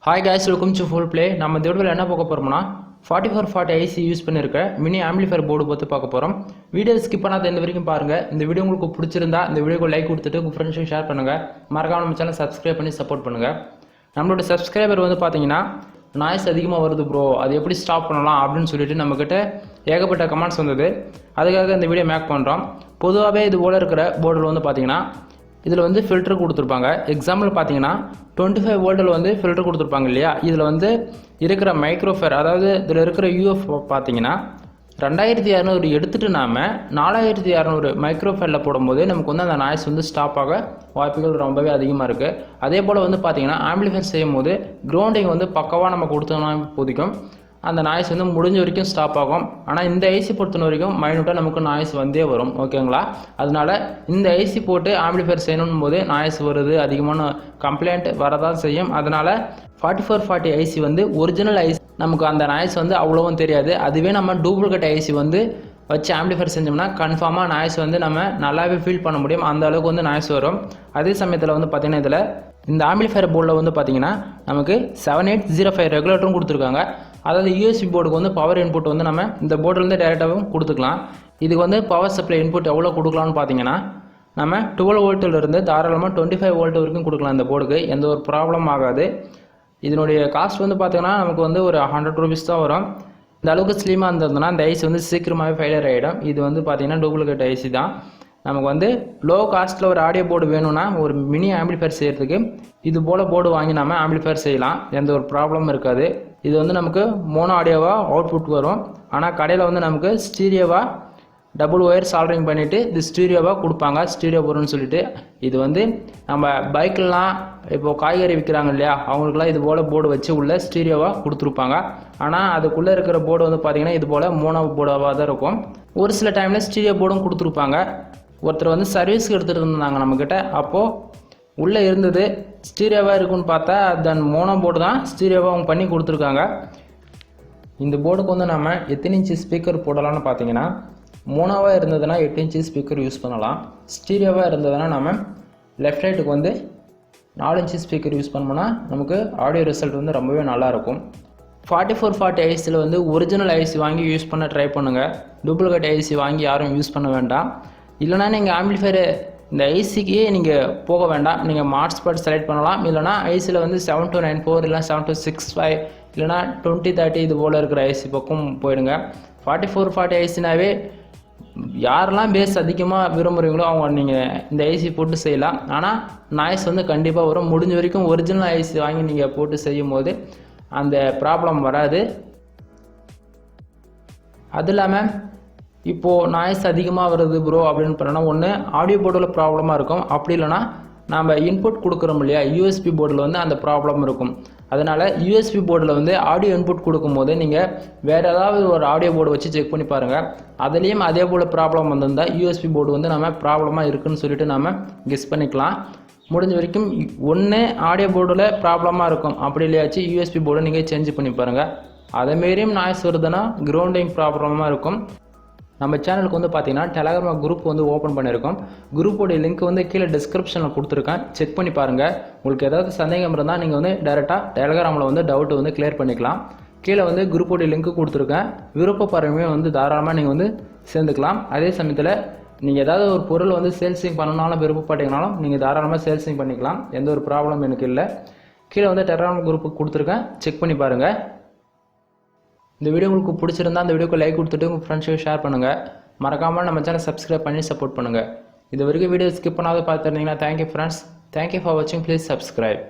Hi guys, welcome to full play. நம்ம இந்த வீடியோல என்ன பார்க்க போறோம்னா 4440 IC யூஸ் பண்ணிருக்க மினி ஆம்பிளிஃபையர் போர்டு பத்தி பார்க்க போறோம். வீடியோ ஸ்கிப் பண்ணாத இந்த வரைக்கும் பாருங்க. இந்த வீடியோ உங்களுக்கு பிடிச்சிருந்தா இந்த வீடியோக்கு லைக் கொடுத்துட்டு உங்க ஃப்ரெண்ட்ஸ்க்கு ஷேர் பண்ணுங்க. மறக்காம நம்ம சேனலை Subscribe பண்ணி சப்போர்ட் பண்ணுங்க. நம்மளோட Subscriber வந்து பாத்தீங்கன்னா நாய்ஸ் அதிகமா வருது bro. அது எப்படி ஸ்டாப் பண்ணலாம் அப்படினு சொல்லிட்டு நம்மகிட்ட ஏகப்பட்ட கமெண்ட்ஸ் வந்தது. அதுக்காக இந்த வீடியோ மேக் பண்றோம். பொதுவாவே இது போல இருக்கிற போர்டுல வந்து பாத்தீங்கன்னா இதில் வந்து ஃபில்டர் கொடுத்துருப்பாங்க. எக்ஸாம்பிள் பார்த்தீங்கன்னா 25 வோல்ட்டில் வந்து ஃபில்டர் கொடுத்துருப்பாங்க இல்லையா. இதில் வந்து இருக்கிற மைக்ரோஃபேர், அதாவது இதில் இருக்கிற யூஎஃப் பார்த்தீங்கன்னா 2200 எடுத்துகிட்டு நாம் 4200 மைக்ரோஃபேரில் போடும்போது நமக்கு வந்து அந்த நாய்ஸ் வந்து ஸ்டாப் ஆக வாய்ப்புகள் ரொம்பவே அதிகமாக இருக்குது. அதே போல் வந்து பார்த்தீங்கன்னா ஆம்பிளிஃபையர் செய்யும் போது கிரவுண்டிங் வந்து பக்கவாக நம்ம கொடுத்தோம்னா போதிக்கும் அந்த நாய்ஸ் வந்து முடிஞ்ச வரைக்கும் ஸ்டாப் ஆகும். ஆனால் இந்த ஐசி பொறுத்த வரைக்கும் மைனூட்டாக நமக்கு நாய்ஸ் வந்தே வரும். ஓகேங்களா? அதனால இந்த ஐசி போட்டு ஆம்பிளிஃபையர் செய்யணும் போது நாய்ஸ் வருது, அதிகமான கம்ப்ளைண்ட் வரதான் செய்யும். அதனால் 4440 ஐசி வந்து ஒரிஜினல் ஐசி நமக்கு அந்த நாய்ஸ் வந்து அவ்வளோவும் தெரியாது. அதுவே நம்ம டூப்ளிகேட் ஐசி வந்து வச்சு ஆம்பிளிஃபையர் செஞ்சோம்னா கன்ஃபார்மாக நாய்ஸ் வந்து நம்ம நல்லாவே ஃபீல் பண்ண முடியும். அந்த அளவுக்கு வந்து நாய்ஸ் வரும். அதே சமயத்தில் வந்து பார்த்திங்கன்னா இதில் இந்த ஆம்பிளிஃபையர் போர்டில் வந்து பார்த்திங்கன்னா நமக்கு 7805 ரெகுலேட்டரும் கொடுத்துருக்காங்க. அதாவது யூஎஸ்பி போர்டுக்கு வந்து பவர் இன்புட் வந்து நம்ம இந்த போர்டிலேருந்து டைரெக்டாகவும் கொடுத்துக்கலாம். இதுக்கு வந்து பவர் சப்ளை இன்புட் எவ்வளோ கொடுக்கலாம்னு பார்த்தீங்கன்னா நம்ம 12 வோல்ட்டிலிருந்து தாராளமாக 25 வோல்ட் வரைக்கும் கொடுக்கலாம். இந்த போர்டுக்கு எந்த ஒரு ப்ராப்ளம் ஆகாது. இதனுடைய காஸ்ட் வந்து பார்த்தீங்கன்னா நமக்கு வந்து ஒரு 100 ரூபீஸ் தான் வரும். இந்த அளவுக்கு ஸ்லீமாக இருந்ததுன்னா இந்த ஐசி வந்து சீக்கிரமாகவே ஃபெயிலியர் ஆகிடும். இது வந்து பார்த்தீங்கன்னா டூப்ளிகேட் ஐசி தான். நமக்கு வந்து லோ காஸ்ட்டில் ஒரு ஆடியோ போர்டு வேணும்னா ஒரு மினி ஆம்பிளிஃபையர் செய்கிறதுக்கு இது போல் போர்டு வாங்கி நம்ம ஆம்பிளிஃபையர் செய்யலாம். எந்த ஒரு ப்ராப்ளமும் இருக்காது. இது வந்து நமக்கு மோனோ ஆடியோவாக அவுட்புட் வரும். ஆனால் கடையில் வந்து நமக்கு ஸ்டீரியோவாக டபுள் ஒயர் சால்டரிங் பண்ணிவிட்டு இது ஸ்டீரியோவாக கொடுப்பாங்க. ஸ்டீரியோ போர்டுன்னு சொல்லிட்டு இது வந்து நம்ம பைக்கெலாம் இப்போது காய்கறி விற்கிறாங்க இல்லையா, அவங்களுக்குலாம் இது போல் போர்டு வச்சு உள்ள ஸ்டீரியோவாக கொடுத்துருப்பாங்க. ஆனால் அதுக்குள்ளே இருக்கிற போர்டு வந்து பார்த்திங்கன்னா இது போல் மோனோ போர்டாக தான் இருக்கும். ஒரு சில டைமில் ஸ்டீரியோ போர்டும் கொடுத்துருப்பாங்க. ஒருத்தர் வந்து சர்வீஸ்க்கு எடுத்துகிட்டு இருந்தாங்க நம்மக்கிட்ட. அப்போது உள்ளே இருந்தது ஸ்டீரியோவாக இருக்குன்னு பார்த்தா தென் மோனோ போர்டு தான் ஸ்டீரியோவாக அவங்க பண்ணி கொடுத்துருக்காங்க. இந்த போர்டுக்கு வந்து நம்ம எத்தனை இன்ச்சு ஸ்பீக்கர் போடலாம்னு பார்த்தீங்கன்னா மோனோவாக இருந்ததுன்னா 8 இன்ச்சு ஸ்பீக்கர் யூஸ் பண்ணலாம். ஸ்டீரியோவாக இருந்ததுன்னா நம்ம லெஃப்ட் ரைட்டுக்கு வந்து 4 இன்ச்சு ஸ்பீக்கர் யூஸ் பண்ணோம்னா நமக்கு ஆடியோ ரிசல்ட் வந்து ரொம்பவே நல்லாயிருக்கும். 4440 ஐசியில் வந்து ஒரிஜினல் ஐசி வாங்கி யூஸ் பண்ண ட்ரை பண்ணுங்கள். டூப்ளிகேட் ஐசி வாங்கி யாரும் யூஸ் பண்ண வேண்டாம். இல்லைனா நீங்கள் ஆம்பிளிஃபையர் இந்த ஐசிக்கே நீங்கள் போக வேண்டாம். நீங்கள் மாட்ஸ்பாட் செலக்ட் பண்ணலாம். இல்லைனா ஐசியில் வந்து 7294 இல்லை 7265 இல்லைனா 2030 இது போல் இருக்கிற ஐசி பக்கம் போயிடுங்க. 4440 ஐசினாவே யாரெல்லாம் பேஸ் அதிகமாக விரும்புகிறீங்களோ அவங்க நீங்கள் இந்த ஐசி போட்டு செய்யலாம். ஆனால் நாய்ஸ் வந்து கண்டிப்பாக வரும். முடிஞ்ச வரைக்கும் ஒரிஜினல் ஐசி வாங்கி நீங்கள் போட்டு செய்யும் போது அந்த ப்ராப்ளம் வராது. அது இல்லாமல் இப்போது நாய்ஸ் அதிகமாக வருது ப்ரோ அப்படின்னு பண்ணோன்னா ஒன்று ஆடியோ போர்டில் ப்ராப்ளமாக இருக்கும். அப்படி இல்லைனா நம்ம இன்புட் கொடுக்குறோம் இல்லையா யூஎஸ்பி போர்டில் வந்து அந்த ப்ராப்ளம் இருக்கும். அதனால் யூஎஸ்பி போர்டில் வந்து ஆடியோ இன்புட் கொடுக்கும்போது நீங்கள் வேறு ஏதாவது ஒரு ஆடியோ போர்டு வச்சு செக் பண்ணி பாருங்கள். அதுலேயும் அதே போல் ப்ராப்ளம் வந்திருந்தால் யூஎஸ்பி போர்டு வந்து நம்ம ப்ராப்ளமாக இருக்குதுன்னு சொல்லிட்டு நம்ம கெஸ் பண்ணிக்கலாம். முடிஞ்ச வரைக்கும் ஒன்று ஆடியோ போர்டில் ப்ராப்ளமாக இருக்கும். அப்படி இல்லையாச்சும் யூஎஸ்பி போர்டை நீங்கள் சேஞ்ச் பண்ணி பாருங்கள். அதேமாரியும் நாய்ஸ் வருதுன்னா கிரவுண்டிங் ப்ராப்ளமாக இருக்கும். நம்ம சேனலுக்கு வந்து பார்த்தீங்கன்னா டெலகிராம் குரூப் வந்து ஓப்பன் பண்ணியிருக்கோம். குரூப்போடைய லிங்க் வந்து கீழே டிஸ்கிரிப்ஷனில் கொடுத்துருக்கேன். செக் பண்ணி பாருங்கள். உங்களுக்கு ஏதாவது சந்தேகம் இருந்தால் நீங்கள் வந்து டைரெக்டாக டெலகிராமில் வந்து டவுட்டு வந்து கிளியர் பண்ணிக்கலாம். கீழே வந்து குரூப்போடைய லிங்க் கொடுத்துருக்கேன். விருப்பப்படுறவங்க வந்து தாராளமாக நீங்கள் வந்து சேர்ந்துக்கலாம். அதே சமயத்தில் நீங்கள் ஏதாவது ஒரு பொருள் வந்து சேல்ஸிங் பண்ணணும்னாலும் விருப்பப்பட்டீங்கனாலும் நீங்கள் தாராளமாக சேல்ஸிங் பண்ணிக்கலாம். எந்த ஒரு ப்ராப்ளம் எனக்கு இல்லை. கீழே வந்து டெலகிராம் குரூப்புக்கு கொடுத்துருக்கேன். செக் பண்ணி பாருங்கள். இந்த வீடியோ உங்களுக்கு பிடிச்சிருந்தா அந்த வீடியோக்கு லைக் கொடுத்துட்டு உங்கள் ஃப்ரெண்ட்ஸுக்கு ஷேர் பண்ணுங்கள். மறக்காமல் நம்ம சேனல் Subscribe பண்ணி சப்போர்ட் பண்ணுங்கள். இது வரைக்கும் வீடியோ ஸ்கிப் பண்ணாத பார்த்துருந்தீங்கன்னா தேங்க்யூ ஃப்ரெண்ட்ஸ். தேங்க்யூ ஃபார் வாட்சிங். Please Subscribe.